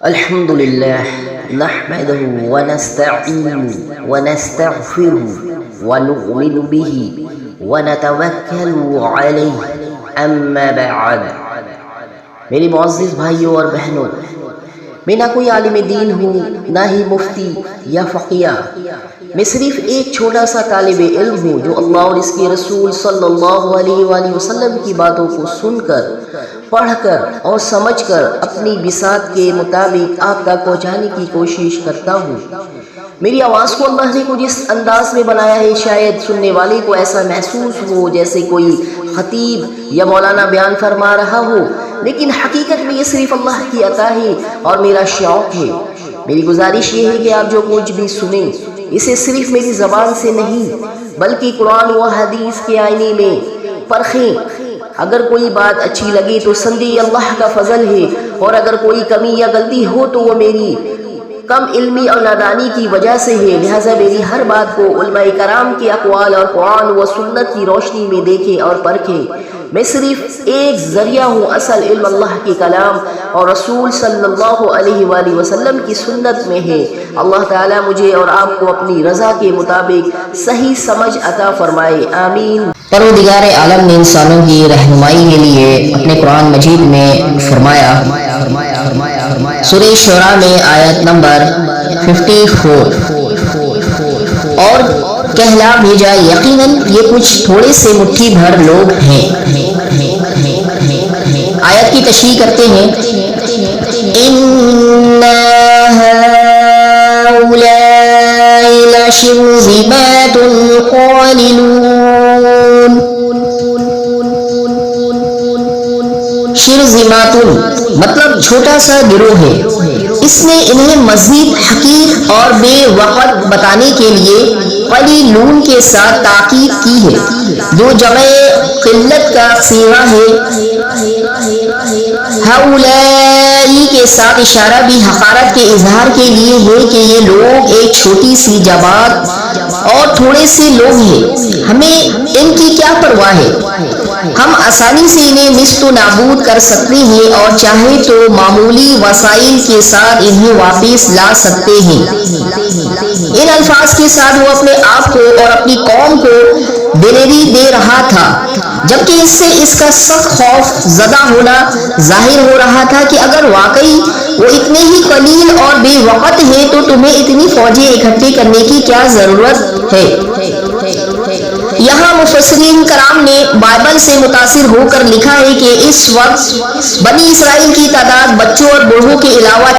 الحمد لله نحمده ونستعينه ونستغفره ونؤمن به ونتوکل علیہ اما بعد۔ میری معزز بھائیوں اور بہنوں، میں نہ کوئی عالم دین ہوں نہ ہی مفتی یا فقیہ، میں صرف ایک چھوٹا سا طالب علم ہوں جو اللہ اور اس کے رسول صلی اللہ علیہ وآلہ وسلم کی باتوں کو سن کر، پڑھ کر اور سمجھ کر اپنی بساط کے مطابق آپ تک پہنچانے کی کوشش کرتا ہوں۔ میری آواز کو اللہ نے کچھ اس انداز میں بنایا ہے، شاید سننے والے کو ایسا محسوس ہو جیسے کوئی خطیب یا مولانا بیان فرما رہا ہو، لیکن حقیقت میں یہ صرف اللہ کی عطا ہے اور میرا شوق ہے۔ میری گزارش یہ ہے کہ آپ جو کچھ بھی سنیں اسے صرف میری زبان سے نہیں بلکہ قرآن و حدیث کے آئینے میں پرکھیں۔ اگر کوئی بات اچھی لگے تو سمجھے یہ اللہ کا فضل ہے، اور اگر کوئی کمی یا غلطی ہو تو وہ میری کم علمی اور نادانی کی وجہ سے ہے۔ لہٰذا میری ہر بات کو علماء کرام کے اقوال اور قرآن و سنت کی روشنی میں دیکھیں اور پرکھیں۔ میں صرف ایک ذریعہ ہوں، اصل علم اللہ کے کلام اور رسول صلی اللہ علیہ وآلہ وسلم کی سنت میں ہے۔ اللہ تعالیٰ مجھے اور آپ کو اپنی رضا کے مطابق صحیح سمجھ عطا فرمائے، آمین۔ پروردگار عالم نے انسانوں کی رہنمائی کے لیے اپنے قرآن مجید میں فرمایا، سورہ شعراء میں آیت نمبر 54، اور کہلا بھیجا یقیناً یہ کچھ تھوڑے سے مٹھی بھر لوگ ہیں۔ آیت کی تشریح کرتے ہیں، اِنَّ هَؤُلَاءِ لَشِرْذِمَاتٌ قَالِلُونَ۔ شرذمات مطلب چھوٹا سا گروہ ہے۔ اس نے انہیں مزید حقیر اور بے وقت بتانے کے لیے قلیلون کے ساتھ تاکید کی ہے، جو جمع قلت کا صیغہ ہے۔ ہؤلائی کے ساتھ اشارہ بھی حقارت کے اظہار کے لیے ہے کہ یہ لوگ ایک چھوٹی سی جماعت اور تھوڑے سے لوگ ہیں، ہمیں ان کی کیا پرواہ ہے؟ ہم آسانی سے انہیں نیست و نابود کر سکتے ہیں اور چاہے تو معمولی وسائل کے ساتھ انہیں واپس لا سکتے ہیں۔ ان الفاظ کے ساتھ وہ اپنے آپ کو اور اپنی قوم کو دلیری دے رہا تھا، جبکہ اس سے اس کا سخت خوف زدہ ہونا ظاہر ہو رہا تھا کہ اگر واقعی وہ اتنے ہی قلیل اور بے وقت ہیں تو تمہیں اتنی فوجیں اکٹھے کرنے کی کیا ضرورت ہے؟ یہاں مفسرین کرام نے بائبل سے متاثر ہو کر لکھا ہے کہ اس وقت بنی اسرائیل کی تعداد بچوں اور بوڑھوں کے علاوہ